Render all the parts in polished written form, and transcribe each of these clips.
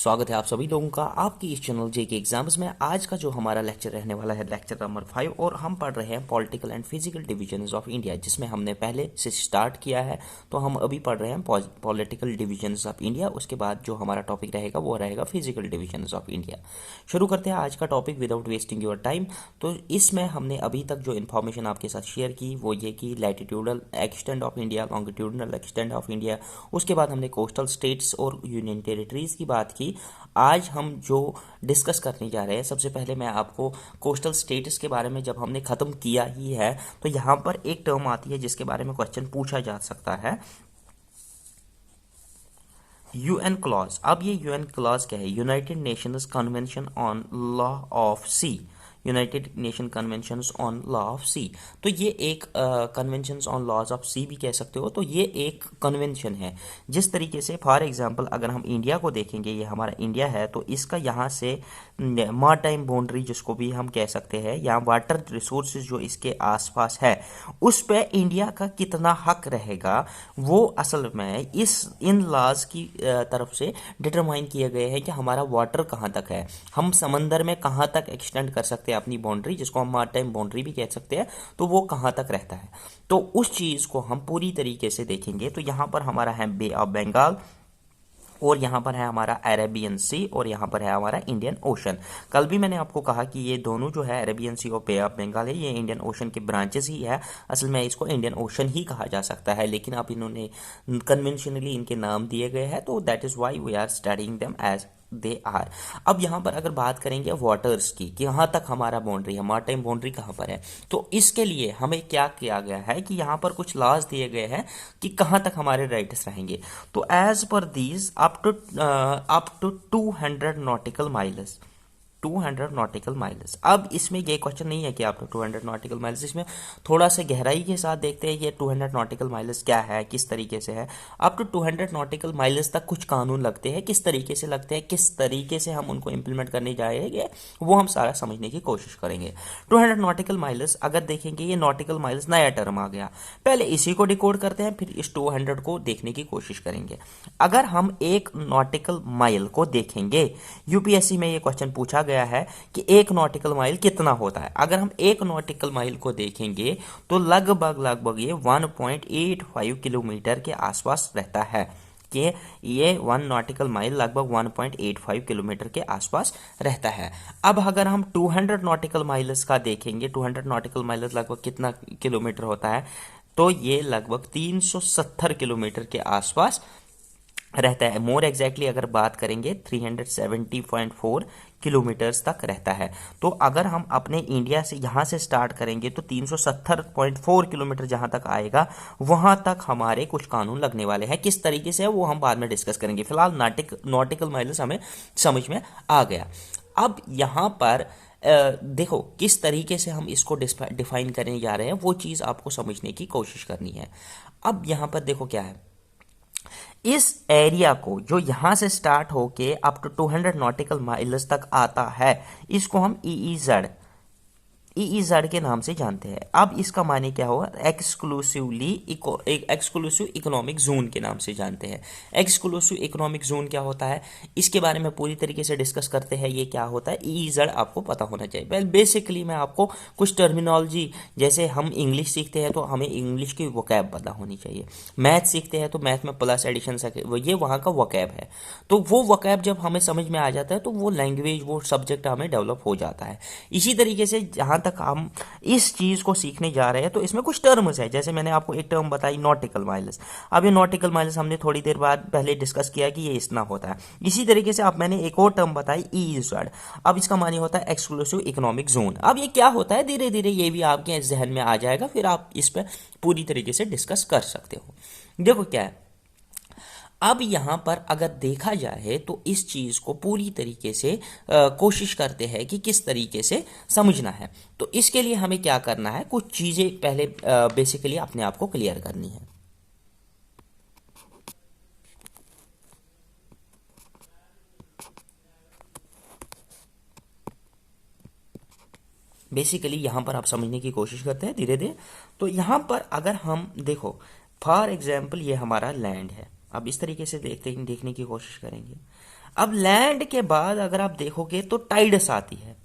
स्वागत है आप सभी लोगों का आपकी इस चैनल जेके एग्जाम्स में। आज का जो हमारा लेक्चर रहने वाला है लेक्चर नंबर 5 और हम पढ़ रहे हैं political and physical divisions of India, जिसमें हमने पहले से स्टार्ट किया है। तो हम अभी पढ़ रहे हैं पॉलिटिकल डिविजन्स ऑफ इंडिया। उसके बाद जो हमारा टॉपिक रहेगा वो रहेगा फिजिकल डिविजन्स ऑफ इंडिया। शुरू करते हैं आज का topic without wasting your time. तो इसमें हमने अभी तक जो इन्फॉर्मेशन आपके साथ शेयर की वो ये कि latitudinal extend of India, longitudinal extend of India, उसके बाद हमने कोस्टल स्टेट्स और यूनियन टेरिटरीज की बात की। आज हम जो डिस्कस करने जा रहे हैं, सबसे पहले मैं आपको कोस्टल स्टेट्स के बारे में, जब हमने ख़त्म किया ही है तो यहाँ पर एक टर्म आती है जिसके बारे में क्वेश्चन पूछा जा सकता है, यूएन क्लॉज। अब ये यूएन क्लॉज क्या है? United Nations convention on law of sea, United Nation convention on law of sea. तो ये एक convention on laws of sea भी कह सकते हो। तो ये एक कन्वेंशन है जिस तरीके से, फॉर एग्जांपल अगर हम इंडिया को देखेंगे, ये हमारा इंडिया है, तो इसका यहाँ से मारटाइम बाउंड्री जिसको भी हम कह सकते हैं, यहाँ वाटर रिसोर्सेज जो इसके आसपास है उस पे इंडिया का कितना हक रहेगा, वो असल में इन लॉज की तरफ से डिटरमाइन किए गए हैं कि हमारा वाटर कहाँ तक है, हम समंदर में कहाँ तक एक्सटेंड कर सकते हैं अपनी बाउंड्री, जिसको हम मारटाइम बाउंड्री भी कह सकते हैं, तो वो कहाँ तक रहता है। तो उस चीज़ को हम पूरी तरीके से देखेंगे। तो यहाँ पर हमारा है बे ऑफ बंगाल, और यहाँ पर है हमारा अरेबियन सी, और यहाँ पर है हमारा इंडियन ओशन। कल भी मैंने आपको कहा कि ये दोनों जो है अरेबियन सी और बे ऑफ बंगाल है, ये इंडियन ओशन के ब्रांचेस ही है। असल में इसको इंडियन ओशन ही कहा जा सकता है, लेकिन अब इन्होंने कन्वेंशनली इनके नाम दिए गए हैं, तो that is why we are studying them as they are. अब यहाँ पर अगर बात करेंगे वाटर्स की, कि यहाँ तक हमारा बाउंड्री है, मारटाइम बाउंड्री कहाँ पर है, तो इसके लिए हमें क्या किया गया है कि यहाँ पर कुछ लॉज दिए गए हैं कि कहाँ तक हमारे राइट्स रहेंगे। तो एज पर these up to 200 nautical miles, 200 nautical miles. अब इसमें ये क्वेश्चन नहीं है कि आप 200 नॉटिकल माइल्स, इसमें थोड़ा सा गहराई के साथ देखते हैं ये 200 नॉटिकल माइल्स क्या है, किस तरीके से है। अप टू 200 नॉटिकल माइल्स तक कुछ कानून लगते हैं, किस तरीके से लगते हैं, किस तरीके से हम उनको इंप्लीमेंट करने जाएंगे, वो हम सारा समझने की कोशिश करेंगे। 200 नॉटिकल माइल्स अगर देखेंगे, ये नॉटिकल माइल्स नया टर्म आ गया, पहले इसी को डिकोड करते हैं, फिर इस 200 को देखने की कोशिश करेंगे। अगर हम एक नॉटिकल माइल को देखेंगे, यूपीएससी में ये क्वेश्चन पूछा गया है कि एक नॉटिकल माइल कितना होता है। अगर हम एक नॉटिकल माइल को देखेंगे तो लगभग ये 1.85 किलोमीटर के आसपास रहता है, कि ये 1 नॉटिकल माइल लगभग 1.85 किलोमीटर के आसपास रहता है। अब अगर हम 200 नॉटिकल माइल्स का देखेंगे, 200 नॉटिकल माइल्स लगभग कितना किलोमीटर होता है, तो ये लगभग 370 किलोमीटर के आसपास रहता है। मोर एग्जैक्टली अगर बात करेंगे 370.4 किलोमीटर्स तक रहता है। तो अगर हम अपने इंडिया से यहाँ से स्टार्ट करेंगे तो 370.4 किलोमीटर जहाँ तक आएगा, वहाँ तक हमारे कुछ कानून लगने वाले हैं। किस तरीके से है वो हम बाद में डिस्कस करेंगे। फिलहाल नॉटिकल माइल्स हमें समझ में आ गया। अब यहाँ पर देखो किस तरीके से हम इसको डिफाइन करने जा रहे हैं, वो चीज़ आपको समझने की कोशिश करनी है। अब यहाँ पर देखो क्या है, इस एरिया को जो यहां से स्टार्ट होके अप टू 200 नॉटिकल माइल्स तक आता है, इसको हम ईईजेड के नाम से जानते हैं। अब इसका माने क्या होगा, एक्सक्लूसिव इकोनॉमिक जोन के नाम से जानते हैं। एक्सक्लूसिव इकोनॉमिक जोन क्या होता है, इसके बारे में पूरी तरीके से डिस्कस करते हैं। ये क्या होता है, ईईजेड आपको पता होना चाहिए। वेल बेसिकली मैं आपको कुछ टर्मिनोलॉजी, जैसे हम इंग्लिश सीखते हैं तो हमें इंग्लिश की वोकैब पता होनी चाहिए, मैथ सीखते हैं तो मैथ में प्लस एडिशन ये वहाँ का वोकैब है। तो वो वोकैब जब हमें समझ में आ जाता है तो वो लैंग्वेज, वो सब्जेक्ट हमें डेवलप हो जाता है। इसी तरीके से जहाँ तक हम इस चीज को सीखने जा रहे हैं तो इसमें कुछ टर्म्स है, जैसे मैंने आपको एक टर्म बताई नॉटिकल माइल्स। अब ये नॉटिकल माइल्स हमने थोड़ी देर बाद पहले डिस्कस किया कि ये इतना होता है। इसी तरीके से अब मैंने एक और टर्म बताई ईईजेड। अब इसका माने होता है एक्सक्लूसिव इकोनॉमिक जोन। अब ये क्या होता है, धीरे धीरे ये भी आपके जहन में आ जाएगा, फिर आप इस पर पूरी तरीके से डिस्कस कर सकते हो। देखो क्या है, अब यहां पर अगर देखा जाए तो इस चीज को पूरी तरीके से कोशिश करते हैं कि किस तरीके से समझना है। तो इसके लिए हमें क्या करना है, कुछ चीजें पहले बेसिकली अपने आप को क्लियर करनी है। बेसिकली यहां पर आप समझने की कोशिश करते हैं धीरे धीरे। तो यहां पर अगर हम देखो, फॉर एग्जाम्पल ये हमारा लैंड है, अब इस तरीके से देखने की कोशिश करेंगे। अब लैंड के बाद अगर आप देखोगे तो टाइड्स आती है।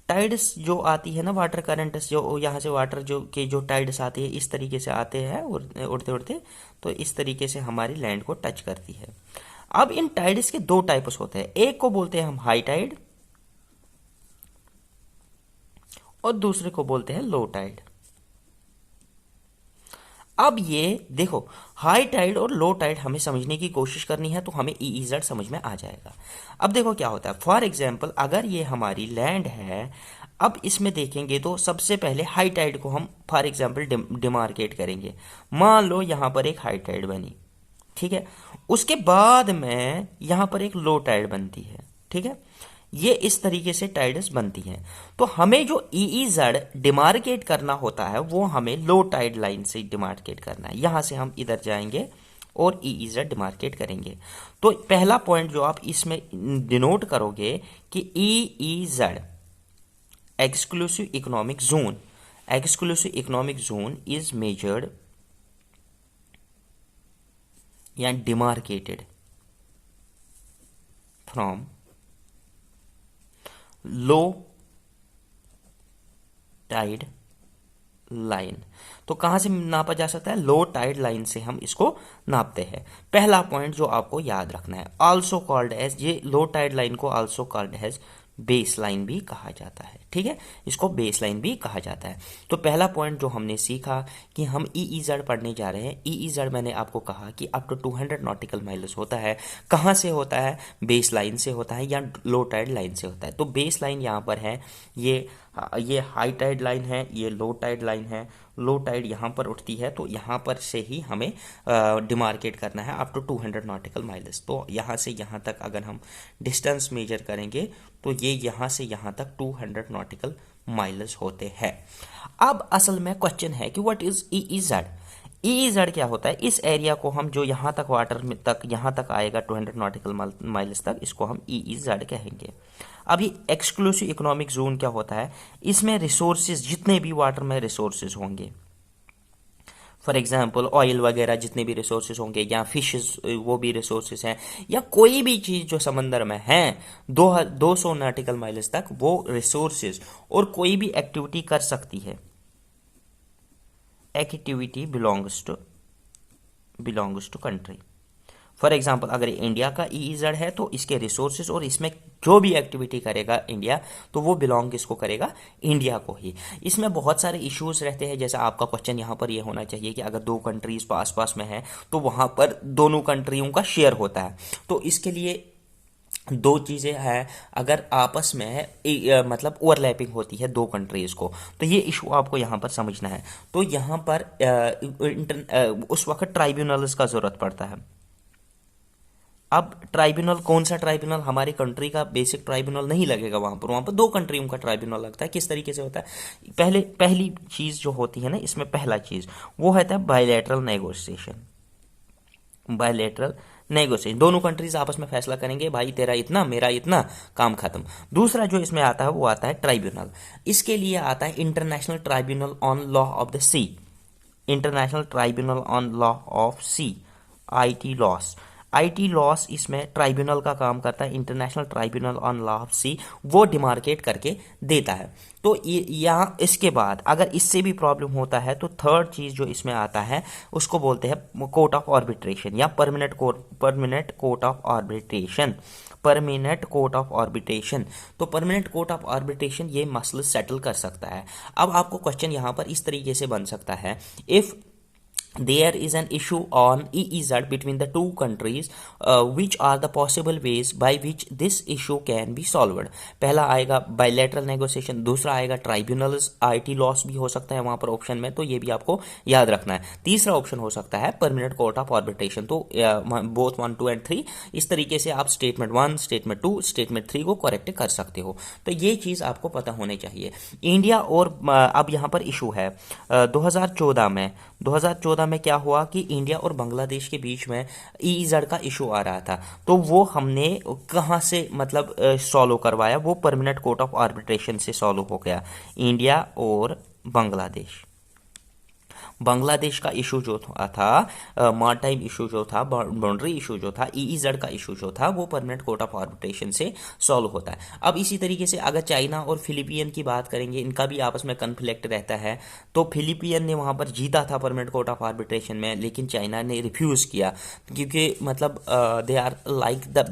टाइड्स जो आती है ना, वाटर करंट्स, जो यहाँ से वाटर जो टाइड्स आती है इस तरीके से आते हैं उड़ते उड़ते, तो इस तरीके से हमारी लैंड को टच करती है। अब इन टाइड्स के दो टाइप्स होते हैं, एक को बोलते हैं हम हाई टाइड और दूसरे को बोलते हैं लो टाइड। अब ये देखो, हाई टाइड और लो टाइड हमें समझने की कोशिश करनी है तो हमें EEZ समझ में आ जाएगा। अब देखो क्या होता है, फॉर एग्जाम्पल अगर ये हमारी लैंड है, अब इसमें देखेंगे तो सबसे पहले हाई टाइड को हम फॉर एग्जाम्पल डिमार्केट करेंगे। मान लो यहां पर एक हाई टाइड बनी, ठीक है, उसके बाद में यहां पर एक लो टाइड बनती है, ठीक है, ये इस तरीके से टाइड्स बनती हैं। तो हमें जो EEZ डिमार्केट करना होता है वो हमें लो टाइड लाइन से डिमार्केट करना है। यहां से हम इधर जाएंगे और EEZ डिमार्केट करेंगे। तो पहला पॉइंट जो आप इसमें डिनोट करोगे कि EEZ exclusive economic zone, exclusive economic zone is measured या demarcated from low tide line. तो कहां से नापा जा सकता है, लो टाइड लाइन से हम इसको नापते हैं। पहला पॉइंट जो आपको याद रखना है, आल्सो कॉल्ड एज, ये लो टाइड लाइन को also called as base line भी कहा जाता है, ठीक है, इसको बेस लाइन भी कहा जाता है। तो पहला पॉइंट जो हमने सीखा कि हम EEZ पढ़ने जा रहे हैं। EEZ मैंने आपको कहा कि अप टू 200 नॉटिकल माइल्स होता है। कहाँ से होता है, बेस लाइन से होता है या लो टाइड लाइन से होता है। तो बेस लाइन यहाँ पर है, ये हाई टाइड लाइन है, ये लो टाइड लाइन है। लो टाइड यहाँ पर उठती है तो यहाँ पर से ही हमें डिमार्केट करना है अप टू 200 नॉटिकल माइल्स। तो यहाँ से यहाँ तक अगर हम डिस्टेंस मेजर करेंगे तो ये यहाँ से यहाँ तक 200 नॉटिकल माइल्स होते हैं। अब असल में क्वेश्चन है कि व्हाट इज EEZ। EEZ क्या होता है, इस एरिया को हम जो यहाँ तक वाटर में तक यहाँ तक आएगा 200 नॉटिकल माइल्स तक, इसको हम EEZ कहेंगे। अब ये एक्सक्लूसिव इकोनॉमिक जोन क्या होता है, इसमें रिसोर्सेज, जितने भी वाटर में रिसोर्सेज होंगे, फॉर एग्जाम्पल ऑयल वगैरह जितने भी रिसोर्सेज होंगे, या फिशेस वो भी रिसोर्सेज हैं, या कोई भी चीज़ जो समंदर में है 200 नॉटिकल माइल्स तक, वो रिसोर्सेज और कोई भी एक्टिविटी कर सकती है। Activity belongs to country. For example अगर इंडिया का EEZ है तो इसके रिसोर्सेज और इसमें जो भी एक्टिविटी करेगा इंडिया, तो वो बिलोंग किसको करेगा, इंडिया को ही। इसमें बहुत सारे इश्यूज रहते हैं, जैसा आपका क्वेश्चन यहाँ पर ये होना चाहिए कि अगर दो कंट्रीज पास पास में है तो वहां पर दोनों कंट्रियों का शेयर होता है। तो इसके लिए दो चीजें हैं, अगर आपस में मतलब ओवरलैपिंग होती है दो कंट्रीज को, तो ये इशू आपको यहाँ पर समझना है। तो यहाँ पर उस वक्त ट्राइब्यूनल्स का जरूरत पड़ता है। अब ट्राइब्यूनल, कौन सा ट्राइब्यूनल, हमारी कंट्री का बेसिक ट्राइब्यूनल नहीं लगेगा वहां पर दो कंट्रियों का ट्राइब्यूनल लगता है। किस तरीके से होता है, पहली चीज जो होती है ना इसमें, पहला चीज वो होता है बायलैटरल नेगोशिएशन। बायलैटरल नेगोशिएशन, दोनों कंट्रीज आपस में फैसला करेंगे, भाई तेरा इतना मेरा इतना, काम खत्म। दूसरा जो इसमें आता है वो आता है ट्राइब्यूनल। इसके लिए आता है international tribunal on law of the sea, international tribunal on law of sea, IT LOS इसमें ट्राइब्यूनल का काम करता है। International tribunal on law of sea वो डिमार्केट करके देता है। तो यहाँ इसके बाद अगर इससे भी प्रॉब्लम होता है तो थर्ड चीज जो इसमें आता है उसको बोलते हैं कोर्ट ऑफ आर्बिट्रेशन या permanent court of arbitration. Permanent court of arbitration, तो परमानेंट कोर्ट ऑफ आर्बिट्रेशन ये मसले सेटल कर सकता है। अब आपको क्वेश्चन यहाँ पर इस तरीके से बन सकता है, if there is an issue on EEZ between the two countries, which are the possible ways by which this issue can be solved। पहला आएगा bilateral negotiation, दूसरा आएगा tribunals, IT लॉस भी हो सकता है वहां पर ऑप्शन में, तो ये भी आपको याद रखना है। तीसरा ऑप्शन हो सकता है परमानेंट कोर्ट ऑफ आर्बिट्रेशन। तो बोथ 1, 2 and 3 इस तरीके से आप स्टेटमेंट 1, स्टेटमेंट 2, स्टेटमेंट 3 को करेक्ट कर सकते हो। तो ये चीज आपको पता होनी चाहिए। इंडिया और अब यहाँ पर इशू है 2014 में क्या हुआ कि इंडिया और बांग्लादेश के बीच में EEZ का इशू आ रहा था। तो वो हमने कहां से मतलब सॉल्व करवाया, वो परमानेंट कोर्ट ऑफ आर्बिट्रेशन से सॉल्व हो गया, इंडिया और बांग्लादेश। बांग्लादेश का इशू जो था, मारटाइम इशू जो था, बाउंड्री इशू जो था, ईईजेड का इशू जो था, वो परमानेंट कोर्ट ऑफ आर्बिट्रेशन से सॉल्व होता है। अब इसी तरीके से अगर चाइना और फिलीपीन की बात करेंगे, इनका भी आपस में कन्फ्लिक्ट रहता है। तो फिलीपीन ने वहां पर जीता था परमानेंट कोर्ट ऑफ आर्बिट्रेशन में, लेकिन चाइना ने रिफ्यूज किया, क्योंकि मतलब they are like the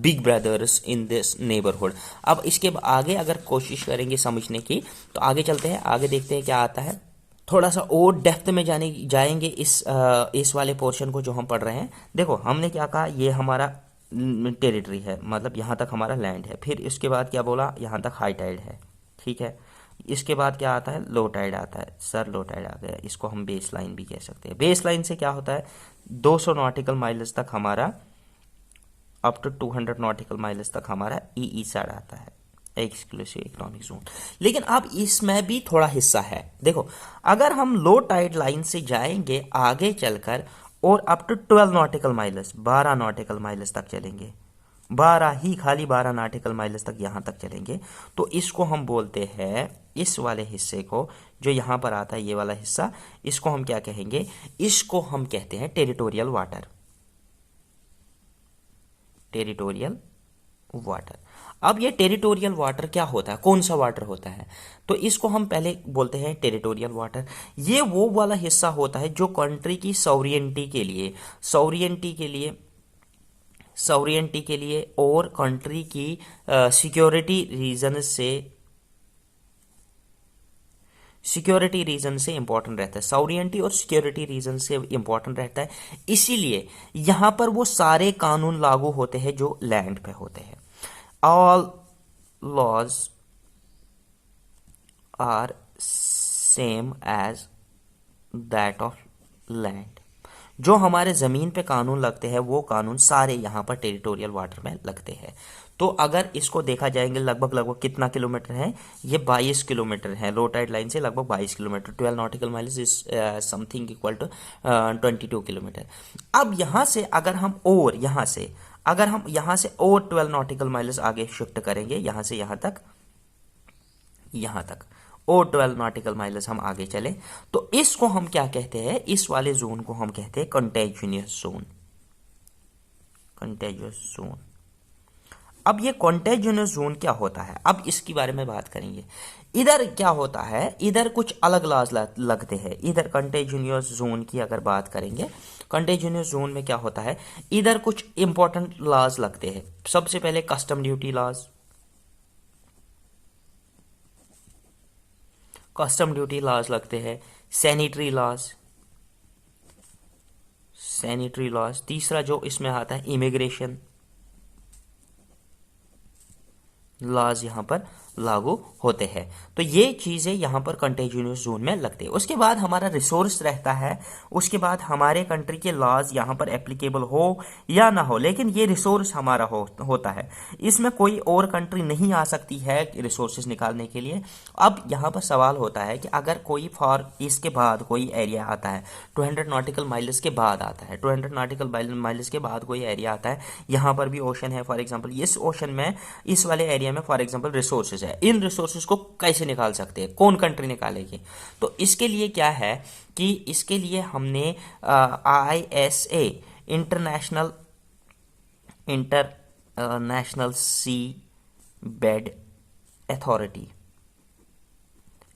big brothers in this neighbourhood. अब इसके आगे अगर कोशिश करेंगे समझने की, तो आगे चलते हैं, आगे देखते हैं क्या आता है। थोड़ा सा और डेप्थ में जाएंगे इस वाले पोर्शन को जो हम पढ़ रहे हैं। देखो हमने क्या कहा, ये हमारा टेरिटरी है, मतलब यहाँ तक हमारा लैंड है। फिर इसके बाद क्या बोला, यहाँ तक हाई टाइड है, ठीक है। इसके बाद क्या आता है, लो टाइड आता है। सर लो टाइड आ गया, इसको हम बेस लाइन भी कह सकते हैं। बेस लाइन से क्या होता है, 200 नॉटिकल माइल्स तक हमारा, अप टू 200 नॉटिकल माइल्स तक हमारा ईईजेड आता है, एक्सक्लूसिव इकोनॉमिक जोन। लेकिन अब इसमें भी थोड़ा हिस्सा है। देखो अगर हम लो टाइड लाइन से जाएंगे आगे चलकर और up to 12 nautical miles, 12 nautical miles तक चलेंगे, 12 ही, खाली 12 नॉटिकल माइल्स तक यहां तक चलेंगे, तो इसको हम बोलते हैं, इस वाले हिस्से को जो यहां पर आता है, ये वाला हिस्सा, इसको हम क्या कहेंगे, इसको हम कहते हैं टेरिटोरियल वाटर। Territorial water. अब ये टेरिटोरियल वाटर क्या होता है, कौन सा वाटर होता है, तो इसको हम पहले बोलते हैं टेरिटोरियल वाटर। ये वो वाला हिस्सा होता है जो कंट्री की सॉवरियनिटी के लिए, सॉवरियनिटी के लिए और कंट्री की सिक्योरिटी रीजन से इंपॉर्टेंट रहता है। सॉवरियनिटी और सिक्योरिटी रीजन से इंपॉर्टेंट रहता है, इसीलिए यहां पर वो सारे कानून लागू होते हैं जो लैंड पे होते हैं। All laws are same as that of land। जो हमारे ज़मीन पे कानून लगते हैं वो कानून सारे यहाँ पर टेरिटोरियल वाटर में लगते हैं। तो अगर इसको देखा जाएंगे लगभग कितना किलोमीटर है, ये 22 किलोमीटर है, लो टाइड लाइन से लगभग 22 kilometre, 12 nautical miles is something equal to 22 kilometre. अब यहाँ से अगर हम और यहाँ से और 12 नॉटिकल माइल्स आगे शिफ्ट करेंगे, यहाँ से यहाँ तक और 12 नॉटिकल माइल्स हम आगे चले, तो इसको हम क्या कहते हैं, इस वाले जोन को हम कहते हैं कंटेजियस जोन। अब ये कंटेजियस जोन क्या होता है, अब इसके बारे में बात करेंगे। इधर क्या होता है, इधर कुछ अलग लॉज लगते हैं। इधर कंटेजियस जोन की अगर बात करेंगे, कंटेजियस जोन में क्या होता है, इधर कुछ इंपॉर्टेंट लॉज लगते हैं। सबसे पहले कस्टम ड्यूटी लॉज लगते हैं, सैनिटरी लॉज। तीसरा जो इसमें आता है, इमिग्रेशन लॉज यहां पर लागू होते हैं। तो ये चीजें यहां पर कंटेजियस जोन में लगते हैं। उसके बाद हमारा रिसोर्स रहता है, उसके बाद हमारे कंट्री के लॉज यहां पर एप्लीकेबल हो या ना हो, लेकिन ये रिसोर्स हमारा होता है। इसमें कोई और कंट्री नहीं आ सकती है रिसोर्सेज निकालने के लिए। अब यहां पर सवाल होता है कि अगर कोई इसके बाद कोई एरिया आता है, 200 नॉटिकल माइल्स के बाद आता है, 200 नॉटिकल माइल्स के बाद कोई एरिया आता है, यहां पर भी ओशन है, फॉर एग्जाम्पल इस ओशन में, इस वाले एरिया में फॉर एग्जाम्पल रिसोर्सेज है। इन रिसोर्सेज को कैसे निकाल सकते हैं, कौन कंट्री निकालेगी, तो इसके लिए क्या है कि इसके लिए हमने ISA इंटरनेशनल सी बेड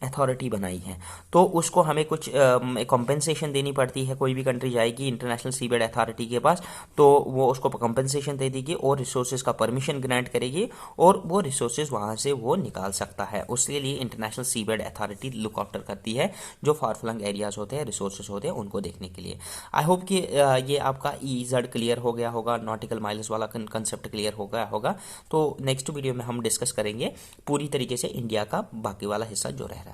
अथॉरिटी बनाई है। तो उसको हमें कुछ कॉम्पेंसेशन देनी पड़ती है। कोई भी कंट्री जाएगी इंटरनेशनल सीबेड अथॉरिटी के पास, तो वो उसको कॉम्पेंसेशन दे देगी और रिसोर्सेज का परमिशन ग्रांट करेगी, और वो रिसोर्सेज वहां से वो निकाल सकता है। उसके लिए international seabed authority look after करती है, जो फार फ्लंग एरियाज होते हैं, रिसोर्सेज होते हैं, उनको देखने के लिए। आई होप कि ये आपका ईजेड क्लियर हो गया होगा, नॉटिकल माइल्स वाला कंसेप्ट क्लियर हो गया होगा। तो नेक्स्ट वीडियो में हम डिस्कस करेंगे पूरी तरीके से इंडिया का बाकी वाला हिस्सा जो रह रहा है।